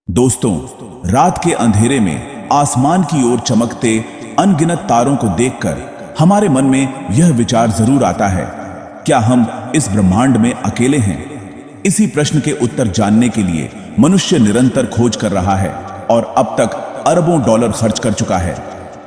दोस्तों, रात के अंधेरे में आसमान की ओर चमकते अनगिनत तारों को देखकर हमारे मन में यह विचार जरूर आता है, क्या हम इस ब्रह्मांड में अकेले हैं? इसी प्रश्न के उत्तर जानने के लिए मनुष्य निरंतर खोज कर रहा है और अब तक अरबों डॉलर खर्च कर चुका है।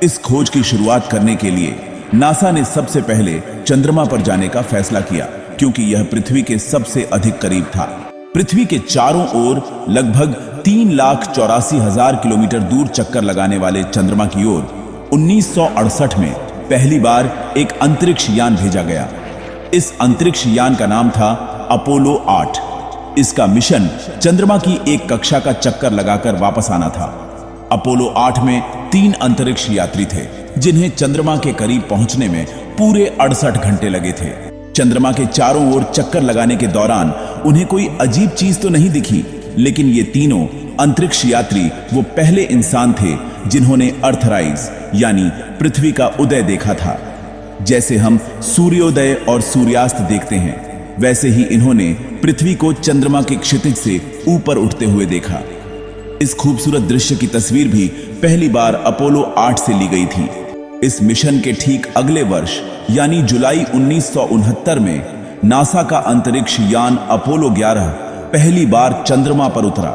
इस खोज की शुरुआत करने के लिए नासा ने सबसे पहले चंद्रमा पर जाने का फैसला किया, क्योंकि यह पृथ्वी के सबसे अधिक करीब था। पृथ्वी के चारों ओर लगभग 3,84,000 किलोमीटर दूर चक्कर लगाने वाले चंद्रमा की ओर 1968 में पहली बार एक अंतरिक्ष यान भेजा गया। इस अंतरिक्ष यान का नाम था अपोलो 8। इसका मिशन चंद्रमा की एक कक्षा का चक्कर लगाकर वापस आना था। अपोलो 8 में 3 अंतरिक्ष यात्री थे, जिन्हें चंद्रमा के करीब पहुंचने में पूरे 68 घंटे लगे थे। चंद्रमा के चारों ओर चक्कर लगाने के दौरान उन्हें कोई अजीब चीज तो नहीं दिखी, लेकिन ये तीनों अंतरिक्ष यात्री वो पहले इंसान थे जिन्होंने अर्थराइज यानी पृथ्वी का उदय देखा था। जैसे हम सूर्योदय और सूर्यास्त देखते हैं, वैसे ही इन्होंने पृथ्वी को चंद्रमा के क्षितिज से ऊपर उठते हुए देखा। इस खूबसूरत दृश्य की तस्वीर भी पहली बार अपोलो 8 से ली गई थी। इस मिशन के ठीक अगले वर्ष यानी जुलाई 1969 में नासा का अंतरिक्ष यान अपोलो 11 पहली बार चंद्रमा पर उतरा।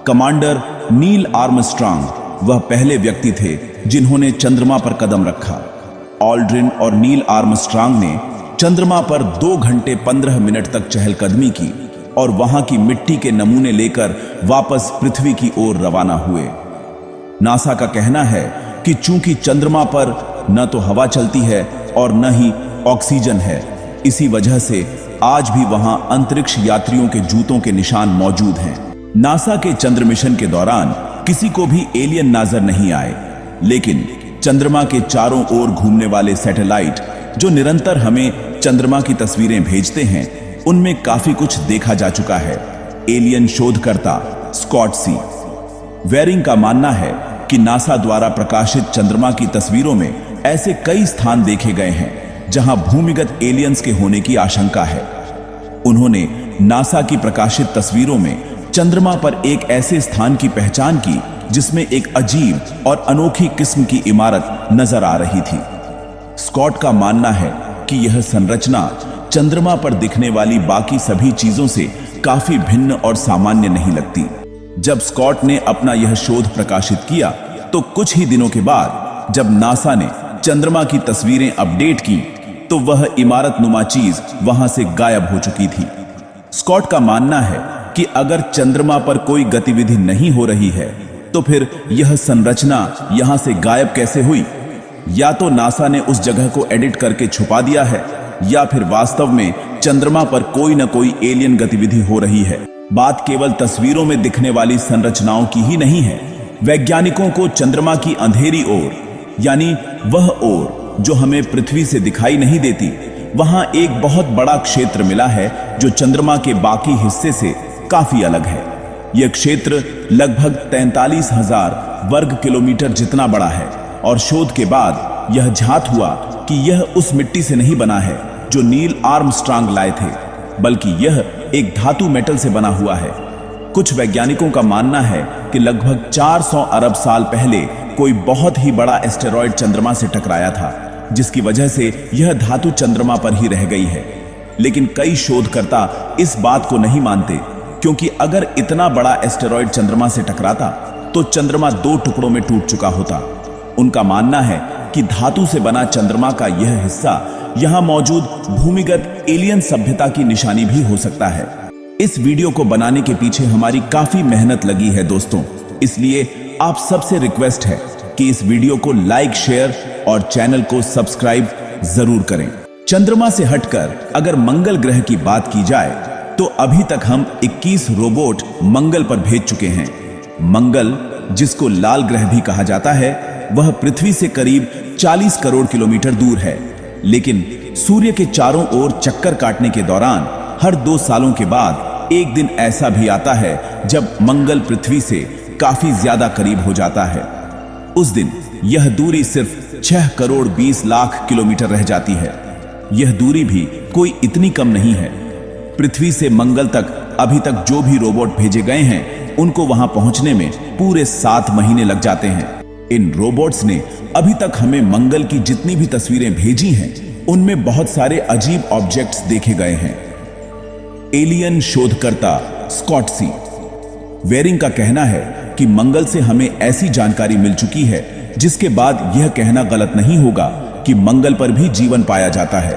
कमांडर नील आर्मस्ट्रांग वह पहले व्यक्ति थे जिन्होंने चंद्रमा पर कदम रखा। ऑल्ड्रिन और नील आर्मस्ट्रांग ने चंद्रमा पर 2 घंटे 15 मिनट तक चहलकदमी की और वहां की मिट्टी के नमूने लेकर वापस पृथ्वी की ओर रवाना हुए। नासा का कहना है कि चूंकि चंद्रमा पर न तो हवा चलती है और न ही ऑक्सीजन है, इसी वजह से आज भी वहां अंतरिक्ष यात्रियों के जूतों के निशान मौजूद हैं। नासा के चंद्र मिशन के दौरान किसी को भी एलियन नजर नहीं आए, लेकिन चंद्रमा के चारों ओर घूमने वाले सैटेलाइट जो निरंतर हमें चंद्रमा की तस्वीरें भेजते हैं, उनमें काफी कुछ देखा जा चुका है। एलियन शोधकर्ता स्कॉट सी वेरिंग का मानना है कि नासा द्वारा प्रकाशित चंद्रमा की तस्वीरों में ऐसे कई स्थान देखे गए हैं जहां भूमिगत एलियंस के होने की आशंका है। उन्होंने नासा की प्रकाशित तस्वीरों में चंद्रमा पर एक ऐसे स्थान की पहचान की जिसमें एक अजीब और अनोखी किस्म की इमारत नजर आ रही थी। स्कॉट का मानना है कि यह संरचना चंद्रमा पर दिखने वाली बाकी सभी चीजों से काफी भिन्न और सामान्य नहीं लगती। जब स्कॉट ने अपना यह शोध प्रकाशित किया तो कुछ ही दिनों के बाद जब नासा ने चंद्रमा की तस्वीरें अपडेट की तो वह इमारत नुमा चीज वहां से गायब हो चुकी थी। स्कॉट का मानना है कि अगर चंद्रमा पर कोई गतिविधि नहीं हो रही है तो फिर यह संरचना यहां से गायब कैसे हुई? या तो नासा ने उस जगह को एडिट करके छुपा दिया है, या फिर वास्तव में चंद्रमा पर कोई न कोई एलियन गतिविधि हो रही है। बात केवल तस्वीरों में दिखने वाली संरचनाओं की ही नहीं है। वैज्ञानिकों को चंद्रमा की अंधेरी ओर, यानी वह ओर जो हमें पृथ्वी से दिखाई नहीं देती, वहां एक बहुत बड़ा क्षेत्र मिला है जो चंद्रमा के बाकी हिस्से से काफी अलग है। यह क्षेत्र लगभग 43,000 वर्ग किलोमीटर जितना बड़ा है और शोध के बाद यह झात हुआ कि यह उस मिट्टी से नहीं बना है जो नील आर्मस्ट्रांग लाए थे, बल्कि यह एक धातु मेटल से बना हुआ है। कुछ वैज्ञानिकों का मानना है कि लगभग 400 अरब साल पहले कोई बहुत ही बड़ा एस्टेरॉयड चंद्रमा से टकराया था, जिसकी वजह से यह धातु चंद्रमा पर ही रह गई है। लेकिन कई शोधकर्ता इस बात को नहीं मानते, क्योंकि अगर इतना बड़ा एस्टेरॉयड चंद्रमा से टकराता तो चंद्रमा 2 टुकड़ों में टूट चुका होता। उनका मानना है कि धातु से बना चंद्रमा का यह हिस्सा यहां मौजूद भूमिगत एलियन सभ्यता की निशानी भी हो सकता है। इस वीडियो को बनाने के पीछे हमारी काफी मेहनत लगी है दोस्तों, इसलिए आप सबसे रिक्वेस्ट है कि इस वीडियो को लाइक, शेयर और चैनल को सब्सक्राइब जरूर करें। चंद्रमा से हटकर अगर मंगल ग्रह की बात की जाए तो अभी तक हम 21 रोबोट मंगल पर भेज चुके हैं। मंगल, जिसको लाल ग्रह भी कहा जाता है, वह पृथ्वी से करीब 40 करोड़ किलोमीटर दूर है, लेकिन सूर्य के चारों ओर चक्कर काटने के दौरान हर 2 सालों के बाद एक दिन ऐसा भी आता है जब मंगल पृथ्वी से काफी ज्यादा करीब हो जाता है। उस दिन यह दूरी सिर्फ 6 करोड़ 20 लाख किलोमीटर रह जाती है। यह दूरी भी कोई इतनी कम नहीं है। पृथ्वी से मंगल तक अभी तक जो भी रोबोट भेजे गए हैं उनको वहां पहुंचने में पूरे 7 महीने लग जाते हैं। इन रोबोट्स ने अभी तक हमें मंगल की जितनी भी तस्वीरें भेजी हैं, उनमें बहुत सारे अजीब ऑब्जेक्ट्स देखे गए हैं। एलियन शोधकर्ता स्कॉट सी वेरिंग का कहना है कि मंगल से हमें ऐसी जानकारी मिल चुकी है जिसके बाद यह कहना गलत नहीं होगा कि मंगल पर भी जीवन पाया जाता है।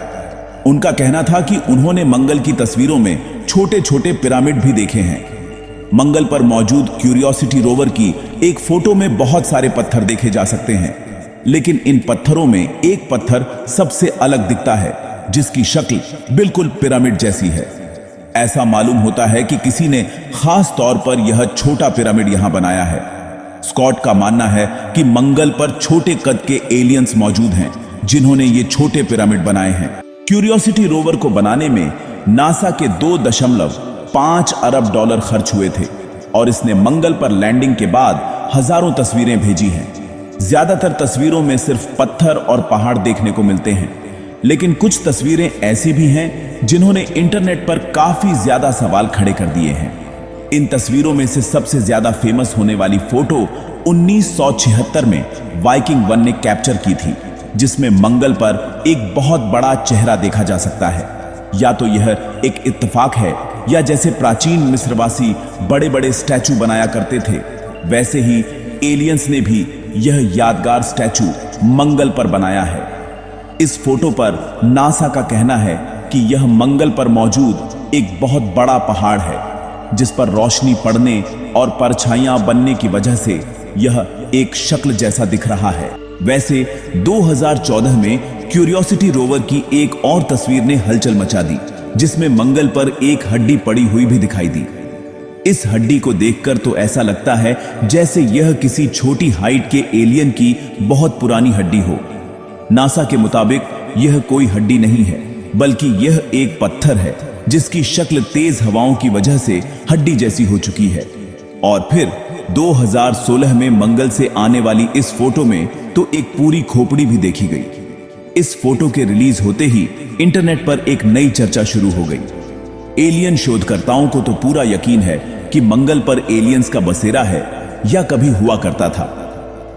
उनका कहना था कि उन्होंने मंगल की तस्वीरों में छोटे छोटे पिरामिड भी देखे हैं। मंगल पर मौजूद क्यूरियोसिटी रोवर की एक फोटो में बहुत सारे पत्थर देखे जा सकते हैं, लेकिन इन पत्थरों में एक पत्थर सबसे अलग दिखता है जिसकी शक्ल बिल्कुल पिरामिड जैसी है। ऐसा मालूम होता है कि किसी ने खास तौर पर यह छोटा पिरामिड यहां बनाया है। स्कॉट का मानना है कि मंगल पर छोटे कद के एलियंस मौजूद हैं जिन्होंने ये छोटे पिरामिड बनाए हैं। क्यूरियोसिटी रोवर को बनाने में नासा के 2.5 अरब डॉलर खर्च हुए थे और इसने मंगल पर लैंडिंग के बाद हजारों तस्वीरें भेजी हैं। ज्यादातर तस्वीरों में सिर्फ पत्थर और पहाड़ देखने को मिलते हैं, लेकिन कुछ तस्वीरें ऐसी भी हैं जिन्होंने इंटरनेट पर काफी ज्यादा सवाल खड़े कर दिए हैं। इन तस्वीरों में से सबसे ज्यादा फेमस होने वाली फोटो 1976 में वाइकिंग 1 ने कैप्चर की थी, जिसमें मंगल पर एक बहुत बड़ा चेहरा देखा जा सकता है। या तो यह एक इत्तेफाक है, या जैसे प्राचीन मिस्रवासी बड़े बड़े स्टैचू बनाया करते थे, वैसे ही एलियंस ने भी यह यादगार स्टैचू मंगल पर बनाया है। इस फोटो पर नासा का कहना है कि यह मंगल पर मौजूद एक बहुत बड़ा पहाड़ है, जिस पर रोशनी पड़ने और परछाइयां बनने की वजह से यह एक शक्ल जैसा दिख रहा है। वैसे 2014 में क्यूरियोसिटी रोवर की एक और तस्वीर ने हलचल मचा दी, जिसमें मंगल पर एक हड्डी पड़ी हुई भी दिखाई दी। इस हड्डी को देखकर तो ऐसा लगता है जैसे यह किसी छोटी हाइट के एलियन की बहुत पुरानी हड्डी हो। नासा के मुताबिक यह कोई हड्डी नहीं है, बल्कि यह एक पत्थर है जिसकी शक्ल तेज हवाओं की वजह से हड्डी जैसी हो चुकी है। और फिर 2016 में मंगल से आने वाली इस फोटो में तो एक पूरी खोपड़ी भी देखी गई। इस फोटो के रिलीज होते ही इंटरनेट पर एक नई चर्चा शुरू हो गई। एलियन शोधकर्ताओं को तो पूरा यकीन है कि मंगल पर एलियंस का बसेरा है या कभी हुआ करता था,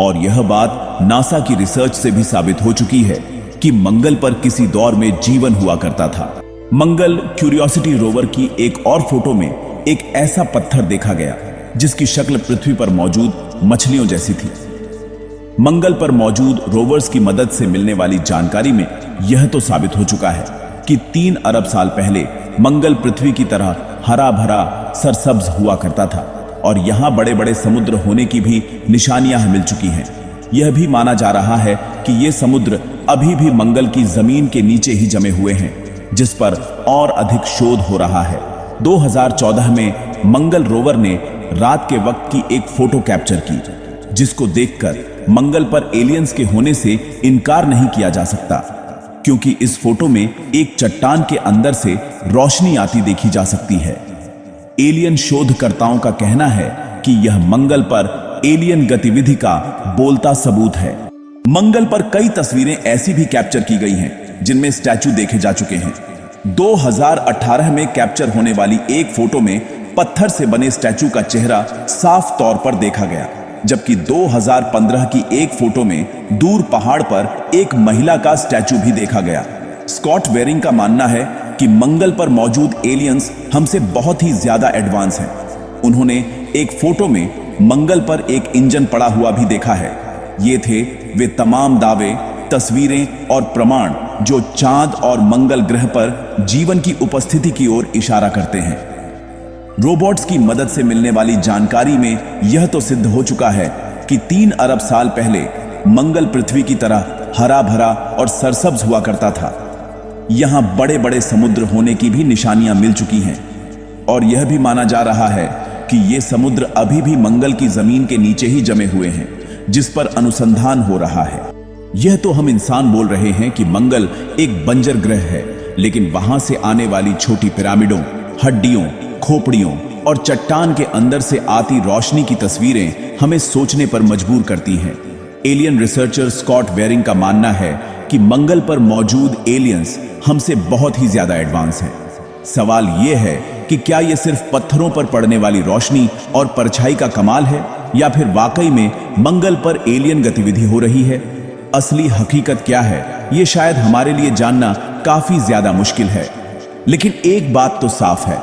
और यह बात नासा की रिसर्च से भी साबित हो चुकी है कि मंगल पर किसी दौर में जीवन हुआ करता था। मंगल क्यूरियोसिटी रोवर की एक और फोटो में एक ऐसा पत्थर देखा गया जिसकी शक्ल पृथ्वी पर मौजूद मछलियों जैसी थी। मंगल पर मौजूद रोवर्स की मदद से मिलने वाली जानकारी में यह तो साबित हो चुका है कि 3 अरब साल पहले मंगल पृथ्वी की तरह हरा भरा सरसब्ज हुआ करता था, और यहां बड़े बड़े समुद्र होने की भी निशानियां मिल चुकी हैं। यह भी माना जा रहा है कि ये समुद्र अभी भी मंगल की जमीन के नीचे ही जमे हुए हैं, जिस पर और अधिक शोध हो रहा है। 2014 में मंगल रोवर ने रात के वक्त की एक फोटो कैप्चर की, जिसको देखकर मंगल पर एलियंस के होने से इनकार नहीं किया जा सकता, क्योंकि इस फोटो में एक चट्टान के अंदर से रोशनी आती देखी जा सकती है। एलियन शोधकर्ताओं का कहना है कि यह मंगल पर एलियन गतिविधि का बोलता सबूत है। मंगल पर कई तस्वीरें ऐसी भी कैप्चर की गई हैं जिनमें स्टैचू देखे जा चुके हैं। 2018 में कैप्चर होने वाली एक फोटो में पत्थर से बने स्टैचू का चेहरा साफ तौर पर देखा गया, जबकि 2015 की एक फोटो में दूर पहाड़ पर एक महिला का स्टैचू भी देखा गया। स्कॉट वेरिंग का मानना है कि मंगल पर मौजूद एलियंस हमसे बहुत ही ज्यादा एडवांस हैं। उन्होंने एक फोटो में मंगल पर एक इंजन पड़ा हुआ भी देखा है। ये थे वे तमाम दावे, तस्वीरें और प्रमाण जो चांद और मंगल ग्रह पर जीवन की उपस्थिति की ओर इशारा करते हैं। रोबोट्स की मदद से मिलने वाली जानकारी में यह तो सिद्ध हो चुका है कि 3 अरब साल पहले मंगल पृथ्वी की तरह हरा भरा और सरसब्ज हुआ करता था। यहां बड़े बड़े समुद्र होने की भी निशानियां मिल चुकी हैं, और यह भी माना जा रहा है कि ये समुद्र अभी भी मंगल की जमीन के नीचे ही जमे हुए हैं, जिस पर अनुसंधान हो रहा है। यह तो हम इंसान बोल रहे हैं कि मंगल एक बंजर ग्रह है, लेकिन वहां से आने वाली छोटी पिरामिडों, हड्डियों, खोपड़ियों और चट्टान के अंदर से आती रोशनी की तस्वीरें हमें सोचने पर मजबूर करती हैं। एलियन रिसर्चर स्कॉट वेरिंग का मानना है कि मंगल पर मौजूद एलियंस हमसे बहुत ही ज्यादा एडवांस हैं। सवाल यह है कि क्या यह सिर्फ पत्थरों पर पड़ने वाली रोशनी और परछाई का कमाल है, या फिर वाकई में मंगल पर एलियन गतिविधि हो रही है। असली हकीकत क्या है, यह शायद हमारे लिए जानना काफी ज्यादा मुश्किल है। लेकिन एक बात तो साफ है,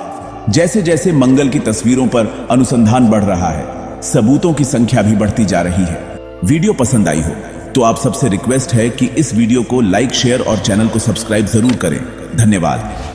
जैसे जैसे मंगल की तस्वीरों पर अनुसंधान बढ़ रहा है, सबूतों की संख्या भी बढ़ती जा रही है। वीडियो पसंद आई हो तो आप सबसे रिक्वेस्ट है कि इस वीडियो को लाइक, शेयर और चैनल को सब्सक्राइब जरूर करें। धन्यवाद।